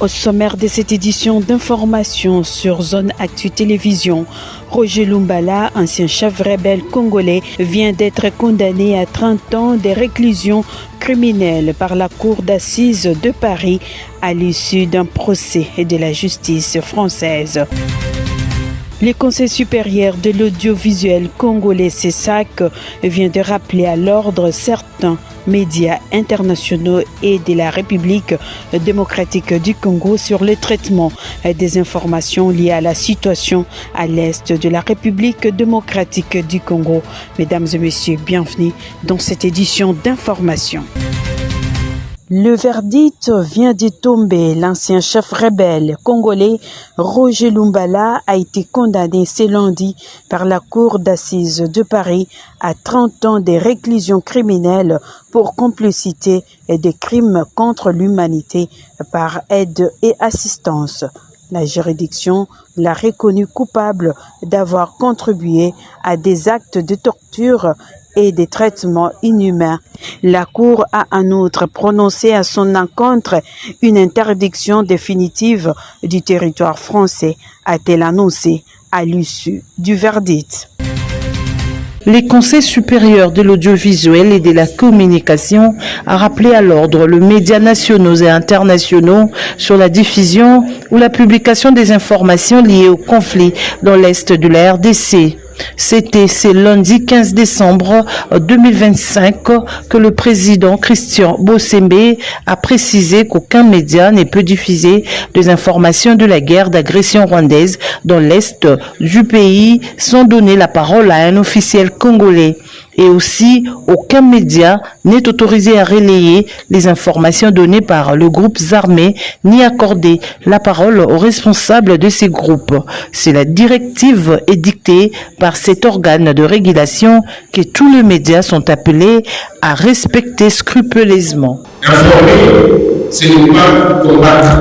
Au sommaire de cette édition d'information sur Zone Actu Télévision, Roger Lumbala, ancien chef rebelle congolais, vient d'être condamné à 30 ans de réclusion criminelle par la Cour d'assises de Paris à l'issue d'un procès de la justice française. Le Conseil supérieur de l'audiovisuel congolais, CESAC, vient de rappeler à l'ordre certains médias internationaux et de la République démocratique du Congo sur le traitement des informations liées à la situation à l'est de la République démocratique du Congo. Mesdames et messieurs, bienvenue dans cette édition d'information. Le verdict vient de tomber. L'ancien chef rebelle congolais Roger Lumbala a été condamné ce lundi par la Cour d'assises de Paris à 30 ans de réclusion criminelle pour complicité et des crimes contre l'humanité par aide et assistance. La juridiction l'a reconnu coupable d'avoir contribué à des actes de torture et des traitements inhumains. La Cour a en outre prononcé à son encontre une interdiction définitive du territoire français, a-t-elle annoncé à l'issue du verdict. Le Conseil supérieur de l'audiovisuel et de la communication a rappelé à l'ordre les médias nationaux et internationaux sur la diffusion ou la publication des informations liées au conflit dans l'Est de la RDC. C'était ce lundi 15 décembre 2025 que le président Christian Bossembe a précisé qu'aucun média ne peut diffuser des informations de la guerre d'agression rwandaise dans l'Est du pays sans donner la parole à un officiel congolais. Et aussi, aucun média n'est autorisé à relayer les informations données par le groupe armé ni accorder la parole aux responsables de ces groupes. C'est la directive édictée par cet organe de régulation que tous les médias sont appelés à respecter scrupuleusement. Informer, c'est ne pas combattre.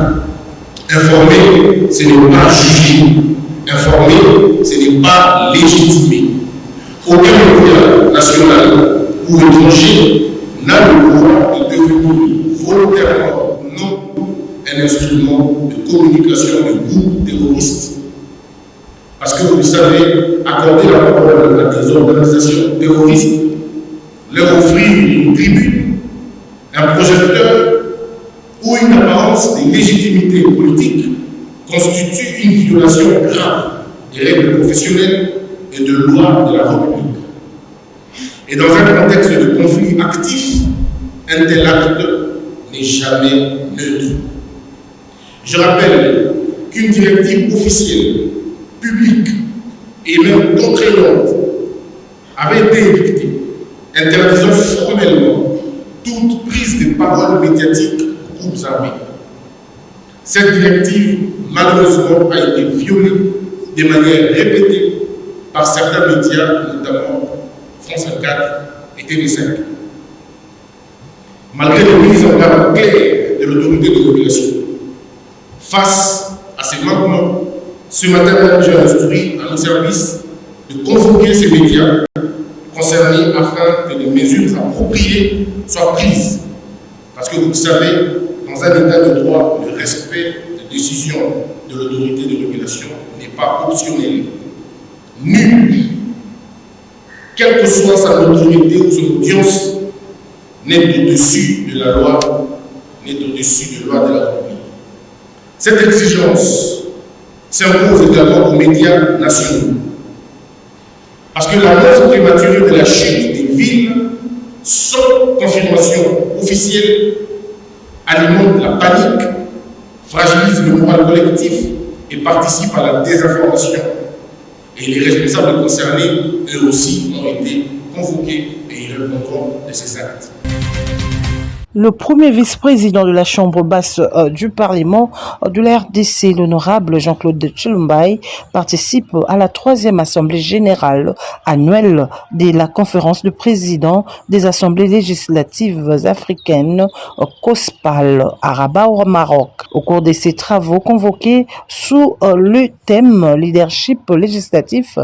Informer, c'est ne pas juger. Informer, c'est ne pas légitimer. Aucun média national ou étranger n'a le droit de devenir volontairement ou non un instrument de communication de groupes terroristes. Parce que vous le savez, accorder la parole à des organisations terroristes, leur offrir une tribune, un projecteur ou une apparence de légitimité politique constitue une violation grave des règles professionnelles et de loi de la République. Et dans un contexte de conflit actif, un tel acte n'est jamais neutre. Je rappelle qu'une directive officielle, publique et même contraignante avait été édictée, interdisant formellement toute prise de parole médiatique aux groupes armés. Cette directive, malheureusement, a été violée de manière répétée par certains médias, notamment France 24 et TV5. Malgré les mises en garde claires de l'autorité de régulation, face à ces manquements, ce matin, j'ai instruit à nos services de convoquer ces médias concernés afin que des mesures appropriées soient prises. Parce que vous le savez, dans un état de droit, le respect des décisions de l'autorité de régulation n'est pas optionnel. Nul, quelle que soit sa notoriété ou son audience, n'est au-dessus de la loi, n'est au-dessus de la loi de la République. Cette exigence s'impose également aux médias nationaux. Parce que l'annonce prématurée de la chute des villes, sans confirmation officielle, alimente la panique, fragilise le moral collectif et participe à la désinformation. Et les responsables concernés, eux aussi, ont été convoqués et ils répondront de ces actes. Le premier vice-président de la Chambre basse du Parlement de la RDC, l'honorable Jean-Claude Tshilombaye, participe à la 3e Assemblée générale annuelle de la conférence de présidents des assemblées législatives africaines, COSPAL, à Rabat au Maroc. Au cours de ces travaux convoqués sous le thème leadership législatif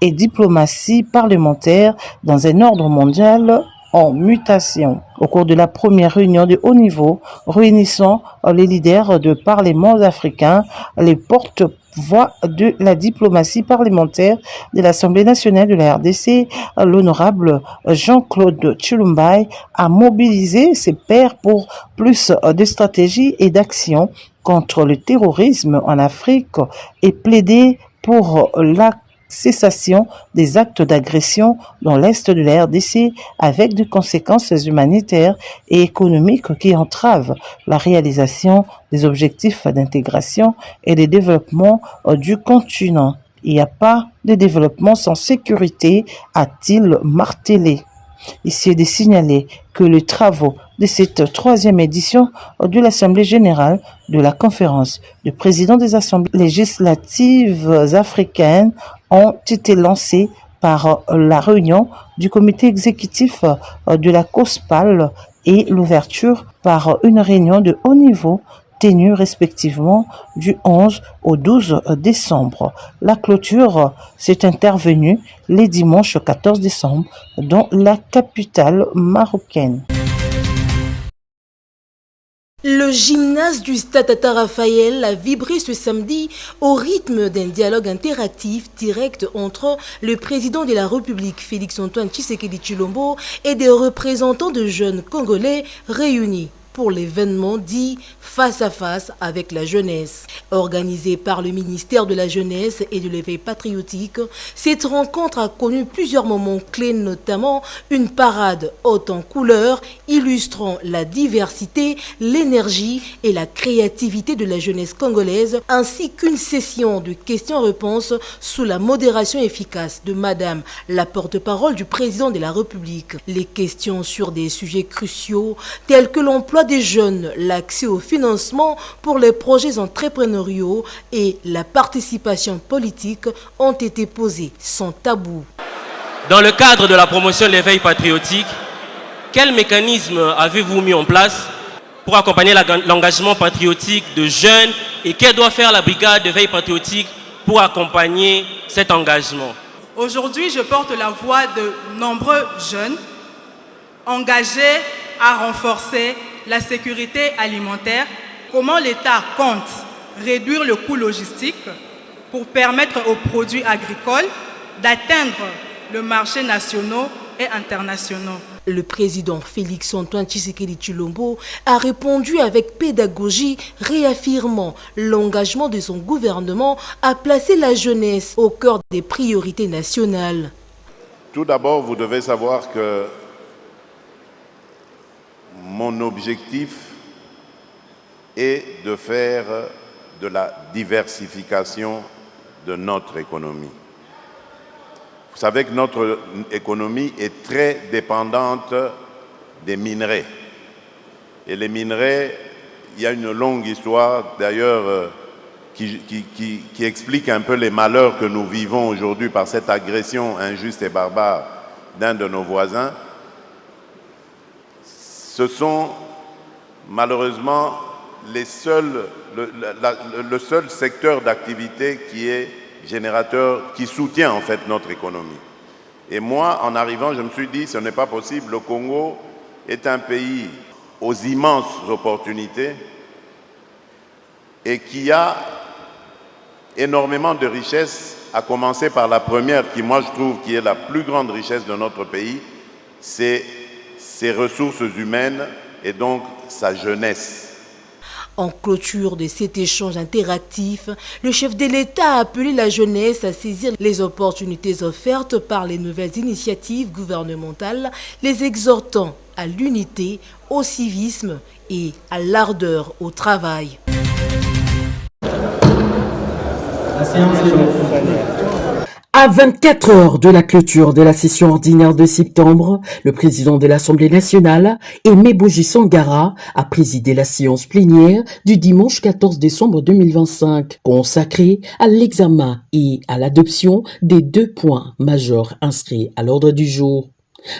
et diplomatie parlementaire dans un ordre mondial en mutation. Au cours de la première réunion de haut niveau, réunissant les leaders de parlements africains, les porte-voix de la diplomatie parlementaire de l'Assemblée nationale de la RDC, l'honorable Jean-Claude Tshilombai a mobilisé ses pairs pour plus de stratégies et d'actions contre le terrorisme en Afrique et plaidé pour la cessation des actes d'agression dans l'est de la RDC avec des conséquences humanitaires et économiques qui entravent la réalisation des objectifs d'intégration et de développement du continent. Il n'y a pas de développement sans sécurité, a-t-il martelé. Ici est de signaler que les travaux de cette troisième édition de l'Assemblée générale de la conférence de présidents des assemblées législatives africaines ont été lancés par la réunion du comité exécutif de la COSPAL et l'ouverture par une réunion de haut niveau tenue respectivement du 11 au 12 décembre. La clôture s'est intervenue les dimanches 14 décembre dans la capitale marocaine. Le gymnase du Stade Tata Raphaël a vibré ce samedi au rythme d'un dialogue interactif direct entre le président de la République Félix-Antoine Tshisekedi Tshilombo et des représentants de jeunes Congolais réunis pour l'événement dit Face à face avec la jeunesse. Organisé par le ministère de la Jeunesse et de l'éveil patriotique, cette rencontre a connu plusieurs moments clés, notamment une parade haute en couleurs illustrant la diversité, l'énergie et la créativité de la jeunesse congolaise, ainsi qu'une session de questions-réponses sous la modération efficace de Madame la porte-parole du président de la République. Les questions sur des sujets cruciaux tels que l'emploi des jeunes, l'accès au financement pour les projets entrepreneuriaux et la participation politique ont été posées sans tabou. Dans le cadre de la promotion de l'éveil patriotique, quel mécanisme avez-vous mis en place pour accompagner l'engagement patriotique de jeunes et que doit faire la brigade d'éveil patriotique pour accompagner cet engagement? Aujourd'hui, je porte la voix de nombreux jeunes engagés à renforcer la sécurité alimentaire. Comment l'État compte réduire le coût logistique pour permettre aux produits agricoles d'atteindre le marché national et internationaux. Le président Félix-Antoine Tshisekedi Tshilombo a répondu avec pédagogie, réaffirmant l'engagement de son gouvernement à placer la jeunesse au cœur des priorités nationales. Tout d'abord, vous devez savoir que mon objectif est de faire de la diversification de notre économie. Vous savez que notre économie est très dépendante des minerais. Et les minerais, il y a une longue histoire d'ailleurs qui explique un peu les malheurs que nous vivons aujourd'hui par cette agression injuste et barbare d'un de nos voisins. Ce sont malheureusement le seul secteur d'activité qui est générateur, qui soutient en fait notre économie. Et moi, en arrivant, je me suis dit, ce n'est pas possible. Le Congo est un pays aux immenses opportunités et qui a énormément de richesses, à commencer par la première, qui moi je trouve qui est la plus grande richesse de notre pays, c'est ses ressources humaines et donc sa jeunesse. En clôture de cet échange interactif, le chef de l'État a appelé la jeunesse à saisir les opportunités offertes par les nouvelles initiatives gouvernementales, les exhortant à l'unité, au civisme et à l'ardeur au travail. À 24 heures de la clôture de la session ordinaire de septembre, le président de l'Assemblée nationale, Aimé Boji Sangara, a présidé la séance plénière du dimanche 14 décembre 2025, consacrée à l'examen et à l'adoption des 2 points majeurs inscrits à l'ordre du jour.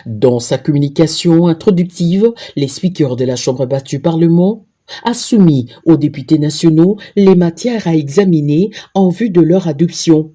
Dans sa communication introductive, les speakers de la Chambre basse du Parlement a soumis aux députés nationaux les matières à examiner en vue de leur adoption.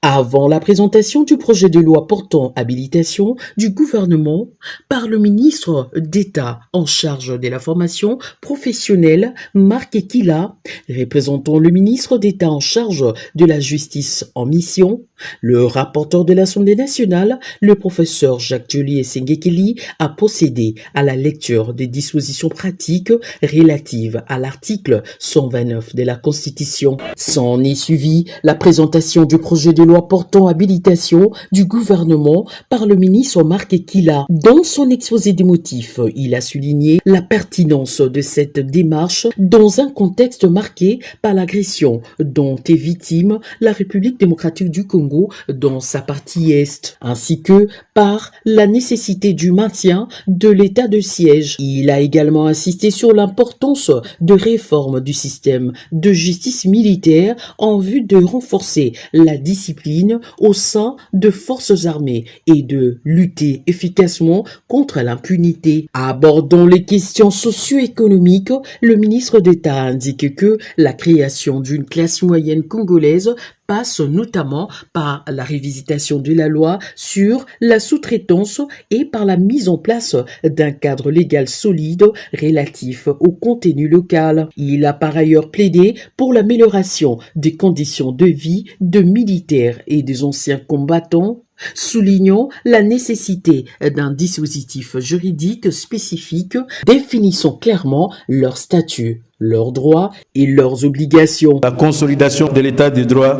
Avant la présentation du projet de loi portant habilitation du gouvernement par le ministre d'État en charge de la formation professionnelle, Marc Ekila, représentant le ministre d'État en charge de la justice en mission, le rapporteur de l'Assemblée nationale, le professeur Jacques-Julie Sengekeli, a procédé à la lecture des dispositions pratiques relatives à l'article 129 de la Constitution. S'en est suivi la présentation du projet de loi portant habilitation du gouvernement par le ministre Marc Ekila. Dans son exposé des motifs, il a souligné la pertinence de cette démarche dans un contexte marqué par l'agression dont est victime la République démocratique du Congo dans sa partie est, ainsi que par la nécessité du maintien de l'état de siège. Il a également insisté sur l'importance de réforme du système de justice militaire en vue de renforcer la discipline au sein de forces armées et de lutter efficacement contre l'impunité. Abordant les questions socio-économiques, le ministre d'État indique que la création d'une classe moyenne congolaise passe notamment par la révisitation de la loi sur la sous-traitance et par la mise en place d'un cadre légal solide relatif au contenu local. Il a par ailleurs plaidé pour l'amélioration des conditions de vie de militaires et des anciens combattants, soulignant la nécessité d'un dispositif juridique spécifique définissant clairement leur statut, leurs droits et leurs obligations. La consolidation de l'état de droit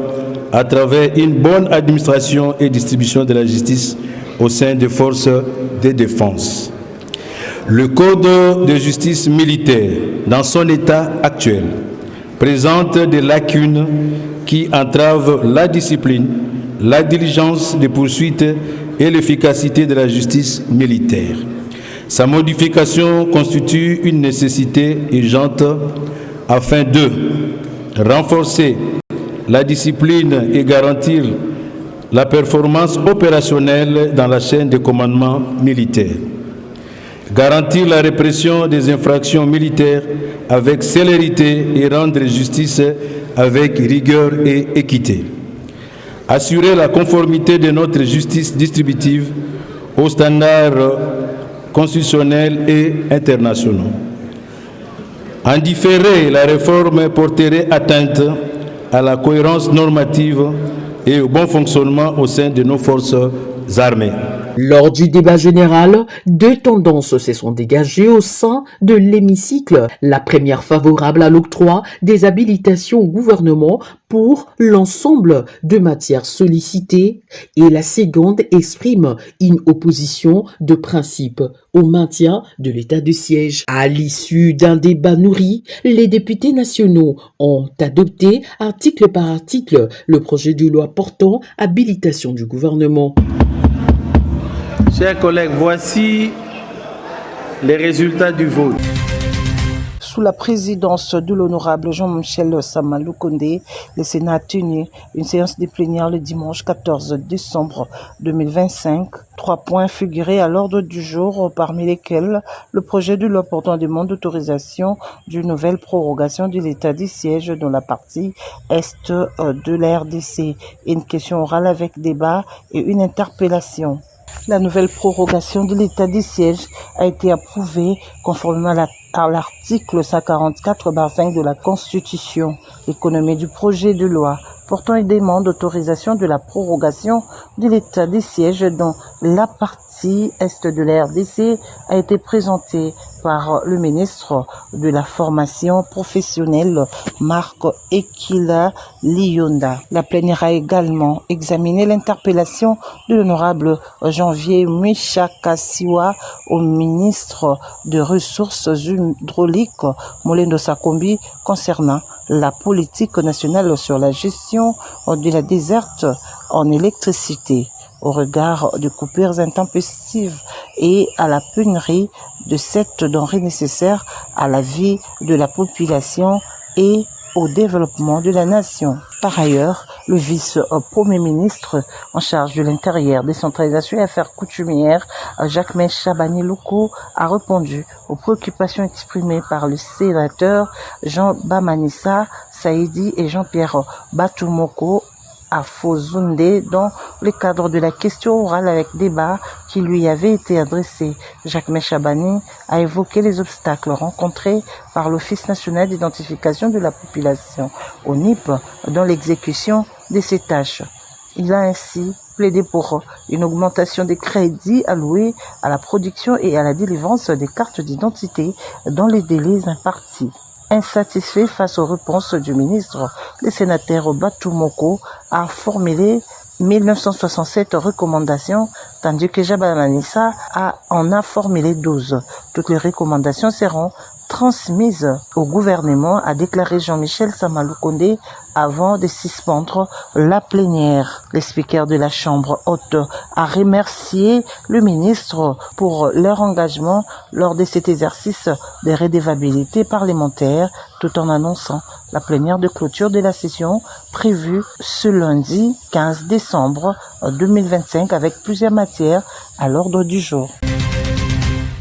à travers une bonne administration et distribution de la justice au sein des forces de défense. Le code de justice militaire, dans son état actuel, présente des lacunes qui entravent la discipline, la diligence des poursuites et l'efficacité de la justice militaire. Sa modification constitue une nécessité urgente afin de renforcer la discipline et garantir la performance opérationnelle dans la chaîne de commandement militaire. Garantir la répression des infractions militaires avec célérité et rendre justice avec rigueur et équité. Assurer la conformité de notre justice distributive aux standards constitutionnels et internationaux. En différer la réforme porterait atteinte à la cohérence normative et au bon fonctionnement au sein de nos forces armées. Lors du débat général, deux tendances se sont dégagées au sein de l'hémicycle. La première favorable à l'octroi des habilitations au gouvernement pour l'ensemble de matières sollicitées et la seconde exprime une opposition de principe au maintien de l'état de siège. À l'issue d'un débat nourri, les députés nationaux ont adopté article par article le projet de loi portant habilitation du gouvernement. Chers collègues, voici les résultats du vote. Sous la présidence de l'honorable Jean-Michel Samalou Kondé, le Sénat a tenu une séance de plénière le dimanche 14 décembre 2025. 3 points figuraient à l'ordre du jour, parmi lesquels le projet de loi portant demande d'autorisation d'une nouvelle prorogation de l'état de siège dans la partie est de la RDC, une question orale avec débat et une interpellation. La nouvelle prorogation de l'état de siège a été approuvée conformément à l'article 144/5 de la Constitution. L'économie du projet de loi portant une demande d'autorisation de la prorogation de l'état de siège dans la partie est de la RDC a été présentée par le ministre de la formation professionnelle Marc Ekila Lionda. La plénière a également examiné l'interpellation de l'honorable Janvier Michakasiwa au ministre des Ressources hydrauliques Molendo Sakombi concernant la politique nationale sur la gestion de la desserte en électricité au regard de coupures intempestives et à la pénurie de cette denrée nécessaire à la vie de la population et au développement de la nation. Par ailleurs, le vice-premier ministre en charge de l'intérieur, décentralisation et affaires coutumières, Jacques Chabani Loukou, a répondu aux préoccupations exprimées par le sénateur Jean Bamanissa Saïdi et Jean-Pierre Batoumoko à Fozunde dans le cadre de la question orale avec débat qui lui avait été adressée. Jacques Chabani a évoqué les obstacles rencontrés par l'Office national d'identification de la population, ONIP, dans l'exécution de ces tâches. Il a ainsi plaidé pour une augmentation des crédits alloués à la production et à la délivrance des cartes d'identité dans les délais impartis. Insatisfait face aux réponses du ministre, le sénateur Batumoko a formulé 1967 recommandations, tandis que Jabamanissa en a formulé 12. Toutes les recommandations seront transmises au gouvernement, a déclaré Jean-Michel Samalou Kondé avant de suspendre la plénière. Le speaker de la Chambre haute a remercié le ministre pour leur engagement lors de cet exercice de redevabilité parlementaire, tout en annonçant la plénière de clôture de la session prévue ce lundi 15 décembre 2025 avec plusieurs matières à l'ordre du jour.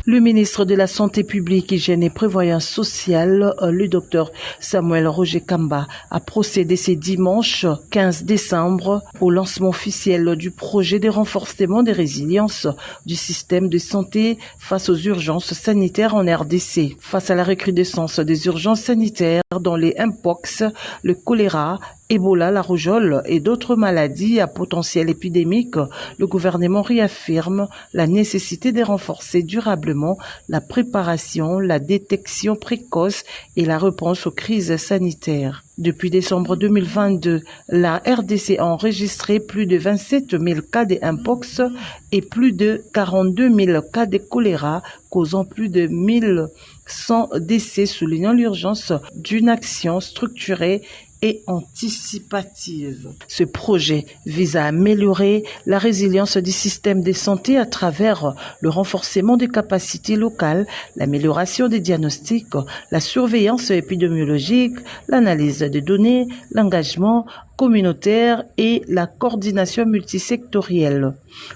Le ministre de la Santé publique, Hygiène et Prévoyance sociale, le docteur Samuel Roger Kamba, a procédé ce dimanche 15 décembre au lancement officiel du projet de renforcement des résiliences du système de santé face aux urgences sanitaires en RDC. Face à la recrudescence des urgences sanitaires dans les Mpox, le choléra, Ebola, la rougeole et d'autres maladies à potentiel épidémique, le gouvernement réaffirme la nécessité de renforcer durablement la préparation, la détection précoce et la réponse aux crises sanitaires. Depuis décembre 2022, la RDC a enregistré plus de 27 000 cas de Mpox et plus de 42 000 cas de choléra, causant plus de 1100 décès, soulignant l'urgence d'une action structurée et anticipative. Ce projet vise à améliorer la résilience du système de santé à travers le renforcement des capacités locales, l'amélioration des diagnostics, la surveillance épidémiologique, l'analyse des données, l'engagement communautaire et la coordination multisectorielle.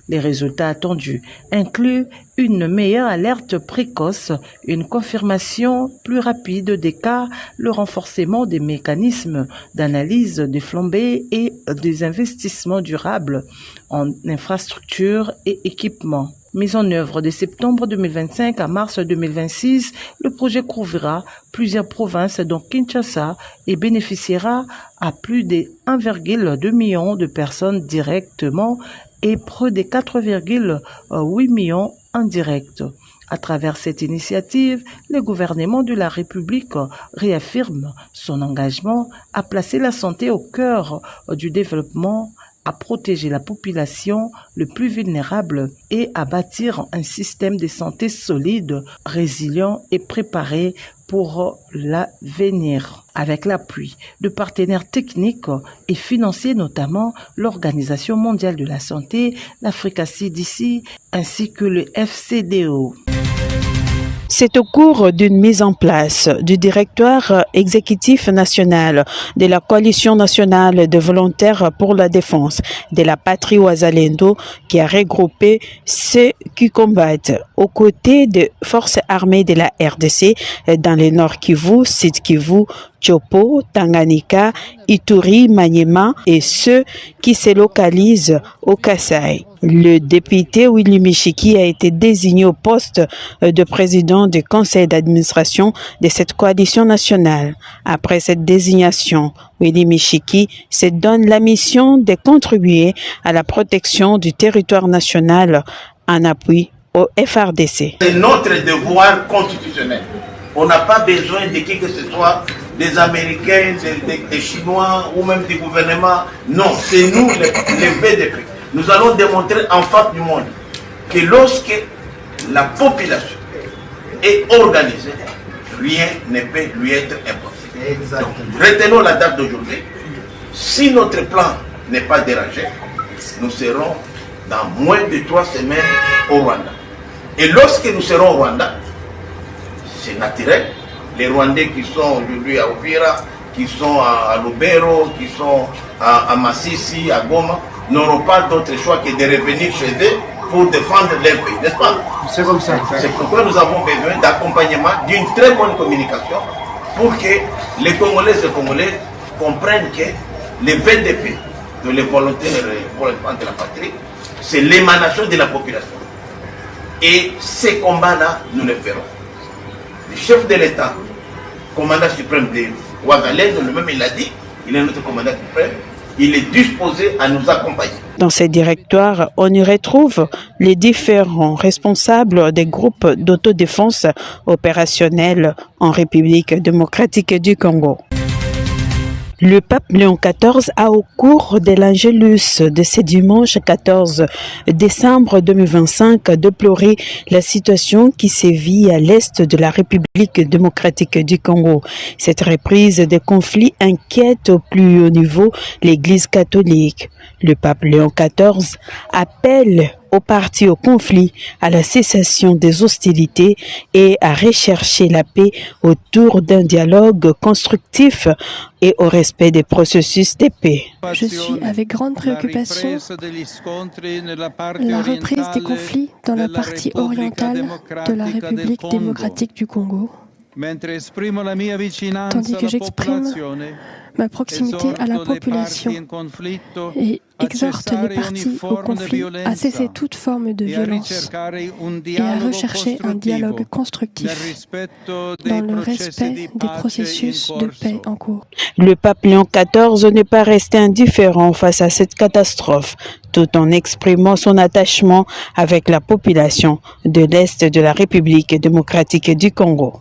Les résultats attendus incluent une meilleure alerte précoce, une confirmation plus rapide des cas, le renforcement des mécanismes d'analyse des flambées et des investissements durables en infrastructures et équipements. Mis en œuvre de septembre 2025 à mars 2026, le projet couvrira plusieurs provinces dont Kinshasa et bénéficiera à plus de 1,2 million de personnes directement et près de 4,8 millions indirects. À travers cette initiative, le gouvernement de la République réaffirme son engagement à placer la santé au cœur du développement, à protéger la population le plus vulnérable et à bâtir un système de santé solide, résilient et préparé pour l'avenir. Avec l'appui de partenaires techniques et financiers, notamment l'Organisation mondiale de la santé, l'Africa CDC ainsi que le FCDO. C'est au cours d'une mise en place du directoire exécutif national de la Coalition nationale de volontaires pour la défense de la patrie Ouazalendo qui a regroupé ceux qui combattent aux côtés des forces armées de la RDC dans les Nord Kivu, Sud Kivu, Chopo, Tanganyika, Ituri, Maniema et ceux qui se localisent au Kasaï. Le député Willy Michiki a été désigné au poste de président du conseil d'administration de cette coalition nationale. Après cette désignation, Willy Michiki se donne la mission de contribuer à la protection du territoire national en appui au FRDC. C'est notre devoir constitutionnel. On n'a pas besoin de qui que ce soit, des Américains, des Chinois ou même des gouvernements. Non, c'est nous les BDP. Nous allons démontrer en face du monde que lorsque la population est organisée, rien ne peut lui être impossible. Donc, retenons la date d'aujourd'hui. Si notre plan n'est pas dérangé, nous serons dans moins de 3 semaines au Rwanda. Et lorsque nous serons au Rwanda, c'est naturel. Les Rwandais qui sont aujourd'hui à Uvira, qui sont à Lubero, qui sont à Massissi, à Goma, n'auront pas d'autre choix que de revenir chez eux pour défendre leur pays, n'est-ce pas? C'est comme ça. C'est pourquoi nous avons besoin d'accompagnement, d'une très bonne communication pour que les Congolais et les Congolais comprennent que les VDP les volontaires pour la défense de la patrie, c'est l'émanation de la population. Et ces combats-là, nous les ferons. Le chef de l'État, commandant suprême de Ouagalès, lui-même il l'a dit, il est notre commandant suprême, il est disposé à nous accompagner. Dans ces directoires, on y retrouve les différents responsables des groupes d'autodéfense opérationnels en République démocratique du Congo. Le pape Léon XIV a, au cours de l'Angélus de ce dimanche 14 décembre 2025, déploré la situation qui sévit à l'est de la République démocratique du Congo. Cette reprise des conflits inquiète au plus haut niveau l'Église catholique. Le pape Léon XIV appelle aux partis au conflit à la cessation des hostilités et à rechercher la paix autour d'un dialogue constructif et au respect des processus de paix. Je suis avec grande préoccupation la reprise des conflits dans la partie orientale de la République démocratique du Congo, tandis que j'exprime ma proximité à la population et exhorte les partis au conflit à cesser toute forme de violence et à rechercher un dialogue constructif dans le respect des processus de paix en cours. Le pape Léon XIV n'est pas resté indifférent face à cette catastrophe, tout en exprimant son attachement avec la population de l'Est de la République démocratique du Congo.